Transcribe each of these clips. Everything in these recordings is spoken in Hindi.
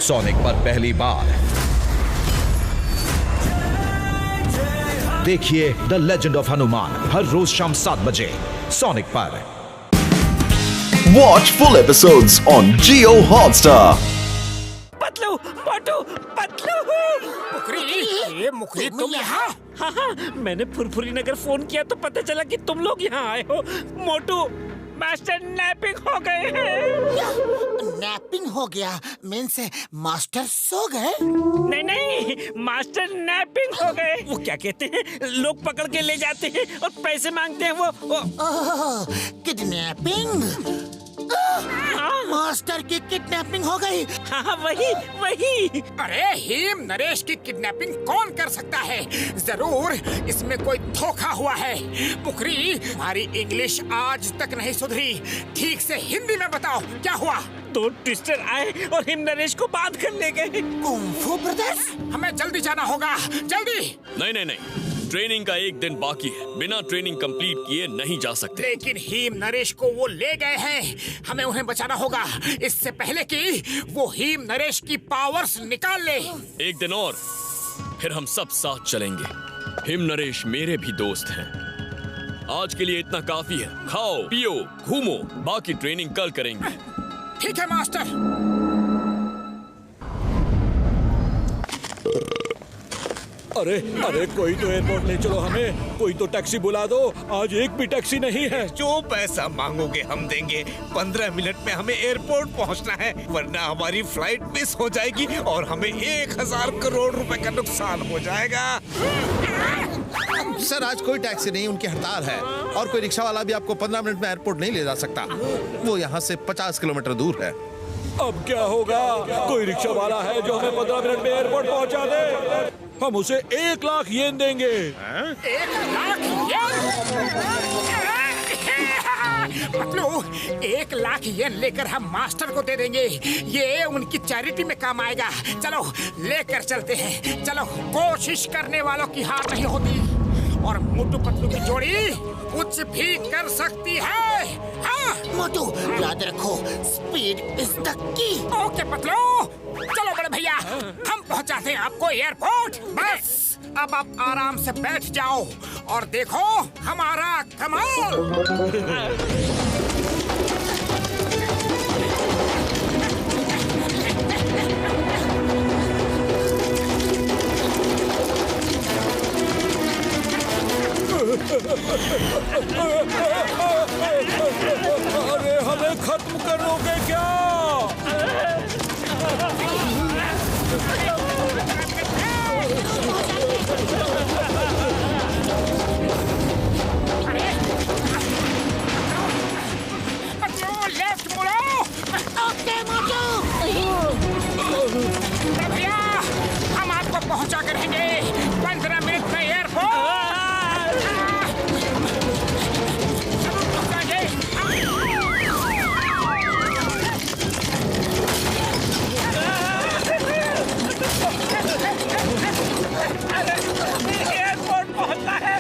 सोनिक पर पहली बार देखिए द लेजेंड ऑफ हनुमान हर रोज शाम 7 बजे सोनिक पर। Watch full episodes on Jio Hotstar. Patlu Motu Patlu मुखरी तुम यहाँ? हाँ, मैंने फुरफुरी नगर फोन किया तो पता चला कि तुम लोग यहाँ आए हो। मोटू मास्टर नैपिंग हो गए हैं। नैपिंग हो गया मीन्स मास्टर सो गए? नहीं, मास्टर नैपिंग हो गए। वो क्या कहते हैं, लोग पकड़ के ले जाते हैं और पैसे मांगते हैं वो। किडनैपिंग? मास्टर की किडनैपिंग हो गई? हाँ, वही। अरे हीम नरेश की किडनैपिंग कौन कर सकता है? जरूर इसमें कोई धोखा हुआ है। मुखरी, तुम्हारी इंग्लिश आज तक नहीं सुधरी। ठीक से हिंदी में बताओ क्या हुआ? 2 ट्विस्टर आए और हिम नरेश को बात कर ले गए। Kung fu brothers? हमें जल्दी जाना होगा, जल्दी। नहीं, ट्रेनिंग का 1 दिन बाकी है। बिना ट्रेनिंग कंप्लीट किए नहीं जा सकते। लेकिन हीम नरेश को वो ले गए हैं, हमें उन्हें बचाना होगा इससे पहले कि वो हीम नरेश की पावर्स निकाल ले। 1 दिन और फिर हम सब साथ चलेंगे। हिम नरेश मेरे भी दोस्त हैं। आज के लिए इतना काफी है। खाओ पियो घूमो, बाकी ट्रेनिंग कल करेंगे। ठीक है मास्टर। अरे कोई तो एयरपोर्ट ले चलो हमें, कोई तो टैक्सी बुला दो। आज एक भी टैक्सी नहीं है। जो पैसा मांगोगे हम देंगे। 15 मिनट में हमें एयरपोर्ट पहुंचना है, वरना हमारी फ्लाइट मिस हो जाएगी और हमें 1000 करोड़ रुपए का नुकसान हो जाएगा। सर आज कोई टैक्सी नहीं, उनकी हड़ताल है और कोई रिक्शा वाला भी आपको 15 मिनट में एयरपोर्ट नहीं ले जा सकता। वो यहाँ से 50 किलोमीटर दूर है। अब क्या होगा? कोई रिक्शा वाला है जो हमें 15 मिनट में एयरपोर्ट पहुँचा दे। हम उसे 1 लाख येन देंगे। 1 लाख येन? पतलू, 1 लाख येन लेकर हम मास्टर को दे देंगे। ये उनकी चैरिटी में काम आएगा। चलो लेकर चलते हैं। चलो, कोशिश करने वालों की हार नहीं होती और मोटू पतलू की जोड़ी कुछ भी कर सकती है। हाँ मोटू याद रखो, speed is the key. Okay Patlu, चलो बड़े भैया, हम पहुंचाते हैं आपको एयरपोर्ट। बस अब आप आराम से बैठ जाओ और देखो हमारा कमाल। अरे हमें खत्म करोगे क्या? लेफ्ट मुड़ो। ओके मोटू। भैया, हम आपको पहुंचा कर रहेंगे 15 मिनट में एयरपोर्ट। एयरपोर्ट पहुंचना है।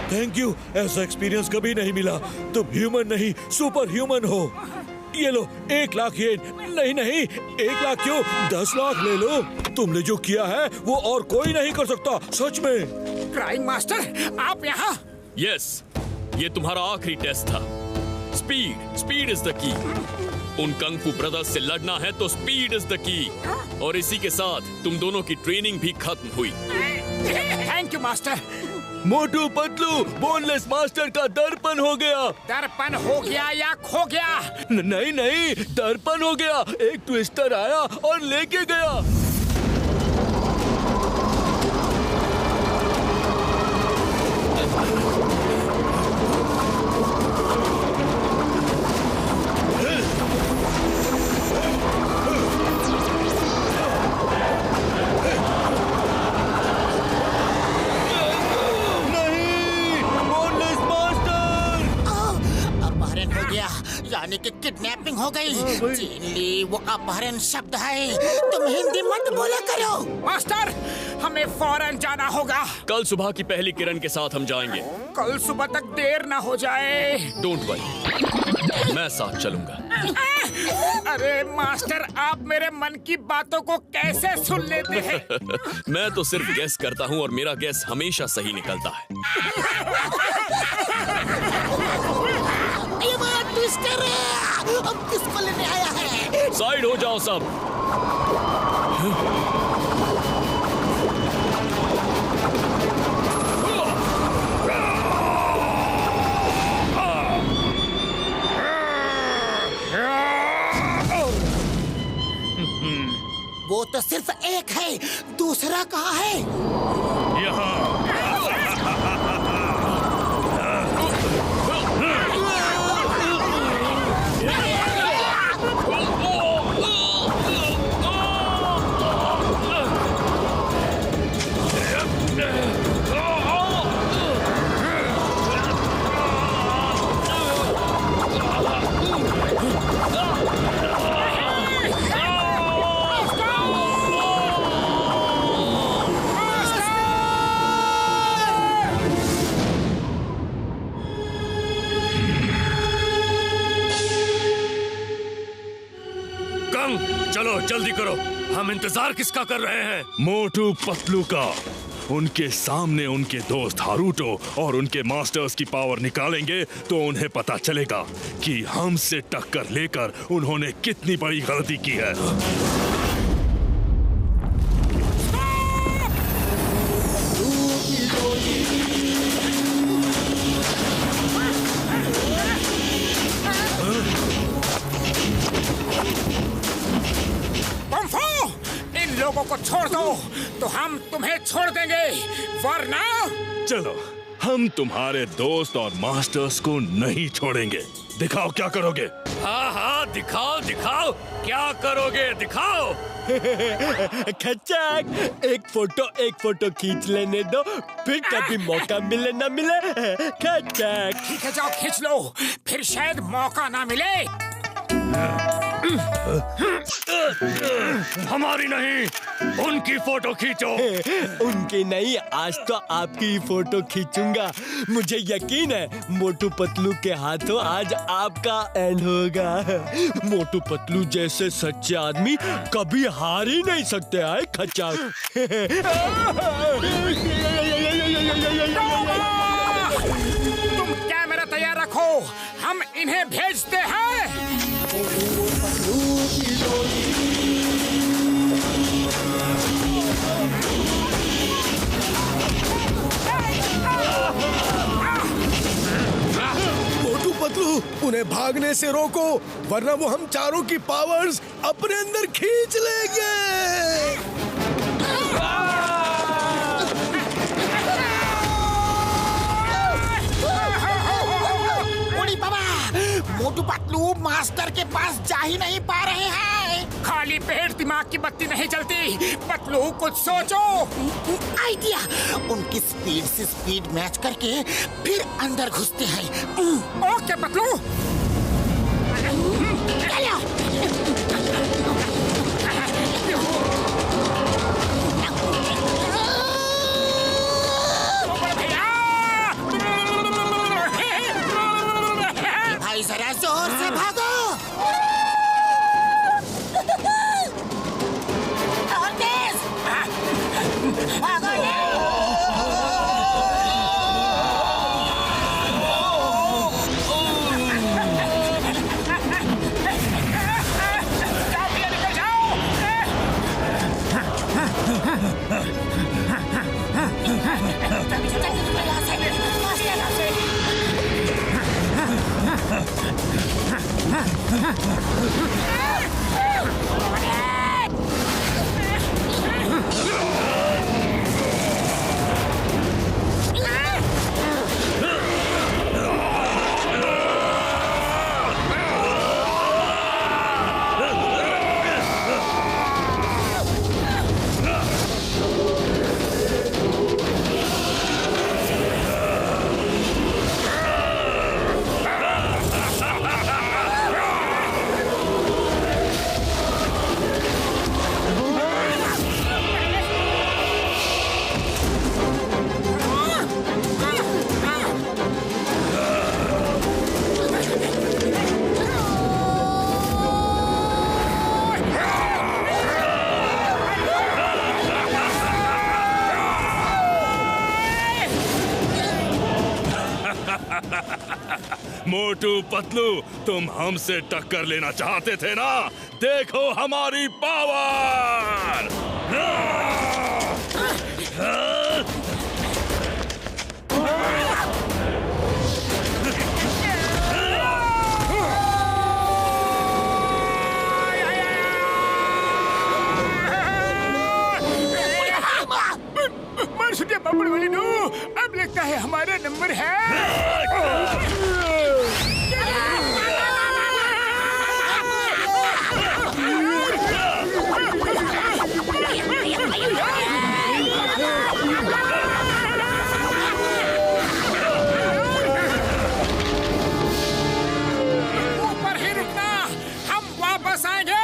थैंक यू, ऐसा एक्सपीरियंस कभी नहीं मिला। तुम ह्यूमन नहीं सुपर ह्यूमन हो। ये लो 1 लाख येन। नहीं 1 लाख क्यों, 10 लाख ले लो। तुमने जो किया है वो और कोई नहीं कर सकता, सच में। क्राइम मास्टर, आप यहाँ? यस, ये तुम्हारा आखिरी टेस्ट था। Speed is the key. उन कंग फू ब्रदर्स से लड़ना है तो स्पीड इज द की। और इसी के साथ तुम दोनों की ट्रेनिंग भी खत्म हुई। Thank you master. Motu Patlu, boneless master का दर्पण हो गया। दर्पण हो गया या खो गया? नहीं, दर्पण हो गया। एक ट्विस्टर आया और लेके गया। यानी कि किडनैपिंग हो गई। चीन ली वो अपहरण शब्द है, तुम हिंदी मत बोला करो। मास्टर, हमें फौरन जाना होगा। कल सुबह की पहली किरण के साथ हम जाएंगे। कल सुबह तक देर ना हो जाए। डोंट वरी, मैं साथ चलूंगा। अरे मास्टर, आप मेरे मन की बातों को कैसे सुन लेते हैं? मैं तो सिर्फ गेस करता हूँ और मेरा गेस हमेशा सही निकलता है। ये बात ट्विस्टर है। अब किसको लेने आया है? साइड हो जाओ सब। वो तो सिर्फ एक है, दूसरा कहाँ है? चलो जल्दी करो, हम इंतजार किसका कर रहे हैं? मोटू पतलू का। उनके सामने उनके दोस्त हारूटो और उनके मास्टर्स की पावर निकालेंगे तो उन्हें पता चलेगा कि हमसे टक्कर लेकर उन्होंने कितनी बड़ी गलती की है। लोगों को छोड़ दो तो हम तुम्हें छोड़ देंगे, वरना चलो, हम तुम्हारे दोस्त और मास्टर्स को नहीं छोड़ेंगे। दिखाओ क्या करोगे। हाँ हाँ, दिखाओ दिखाओ, क्या करोगे दिखाओ। खच्चक, एक फोटो खींच लेने दो, फिर कभी मौका मिले ना मिले। खच्चक, ठीक है, जाओ खींच लो, फिर शायद मौका ना मिले। हमारी नहीं, उनकी फोटो खींचो। उनकी नहीं, आज तो आपकी फोटो खींचूंगा। मुझे यकीन है मोटू पतलू के हाथों आज आपका एंड होगा। मोटू पतलू जैसे सच्चे आदमी कभी हार ही नहीं सकते हैं खच्चक। तुम कैमरा तैयार रखो, हम इन्हें भेजते हैं। मोटू पतलू, उन्हें भागने से रोको, वरना वो हम चारों की पावर्स अपने अंदर खींच लेंगे। मोटू पतलू मास्टर के पास जा ही नहीं पा रहे हैं। खाली पेट दिमाग की बत्ती नहीं जलती। पतलू कुछ सोचो। आइडिया, उनकी स्पीड से स्पीड मैच करके फिर अंदर घुसते हैं। ओके पतलू, चलो। भाई जरा जोर से भागो। और तेज भागो। मोटू पतलू, तुम हमसे टक्कर लेना चाहते थे ना? देखो हमारी पावर! बबड़ वाली नो, अब लगता है हमारा नंबर है। ऊपर ही रुकना, हम वापस आएंगे।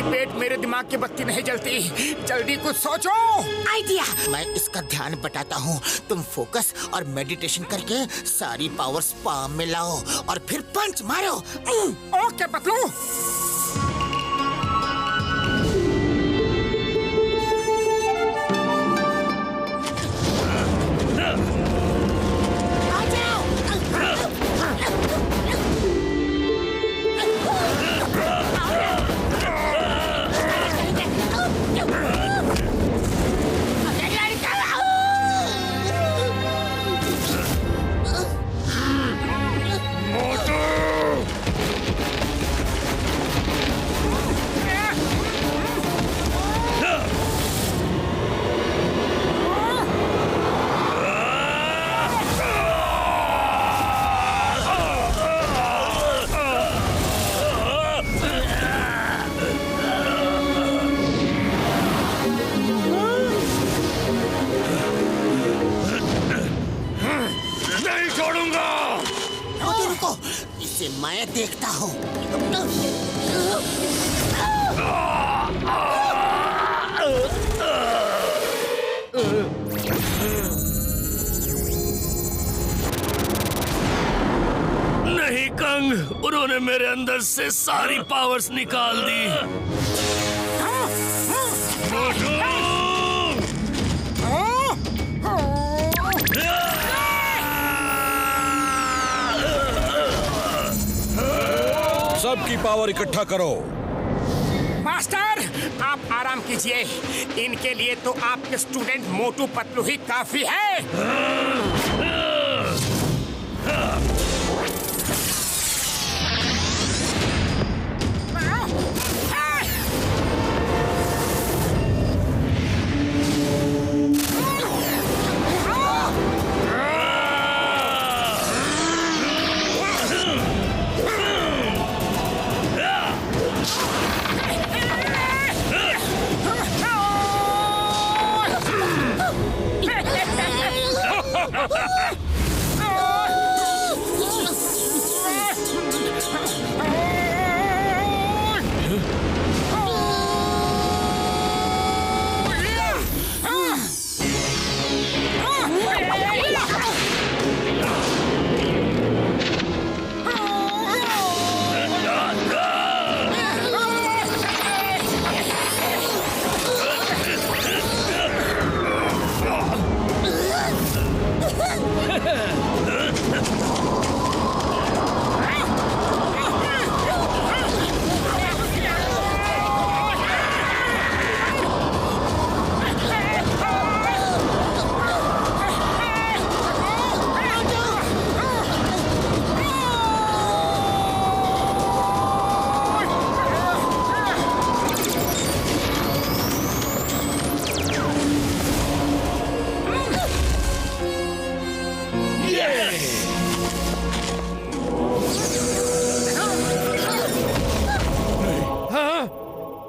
पेट मेरे दिमाग की बत्ती नहीं जलती, जल्दी कुछ सोचो। आइडिया, मैं इसका ध्यान बटाता हूँ, तुम फोकस और मेडिटेशन करके सारी पावर्स पाम में लाओ और फिर पंच मारो। ओके पतलू। इसे मैं देखता हूँ। नहीं कंग, उन्होंने मेरे अंदर से सारी पावर्स निकाल दी। सबकी पावर इकट्ठा करो। मास्टर, आप आराम कीजिए, इनके लिए तो आपके स्टूडेंट मोटू पतलू ही काफी है।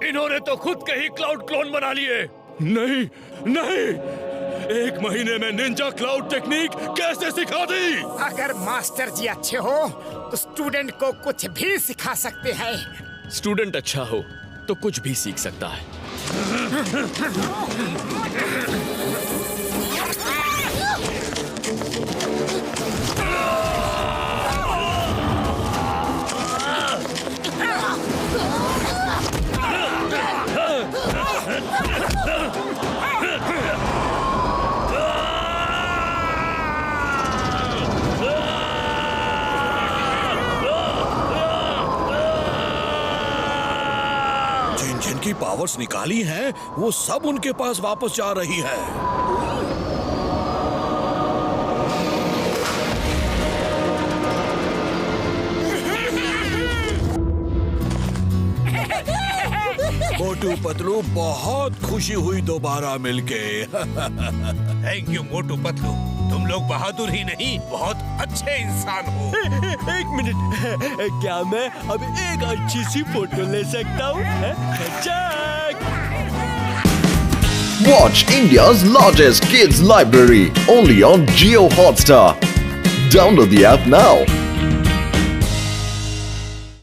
इन्होंने तो खुद के ही क्लाउड क्लोन बना लिए। नहीं नहीं, 1 महीने में निंजा क्लाउड टेक्निक कैसे सिखा दी? अगर मास्टर जी अच्छे हो तो स्टूडेंट को कुछ भी सिखा सकते हैं। स्टूडेंट अच्छा हो तो कुछ भी सीख सकता है। उनकी पावर्स निकाली हैं, वो सब उनके पास वापस जा रही है। मोटू पतलू, बहुत खुशी हुई दोबारा मिलके। थैंक यू मोटू पतलू, तुम लोग बहादुर ही नहीं बहुत अच्छे इंसान हो। एक मिनट, क्या मैं अब एक अच्छी सी फोटो ले सकता हूँ? Watch India's largest kids library only on Jio Hotstar. Download the app now.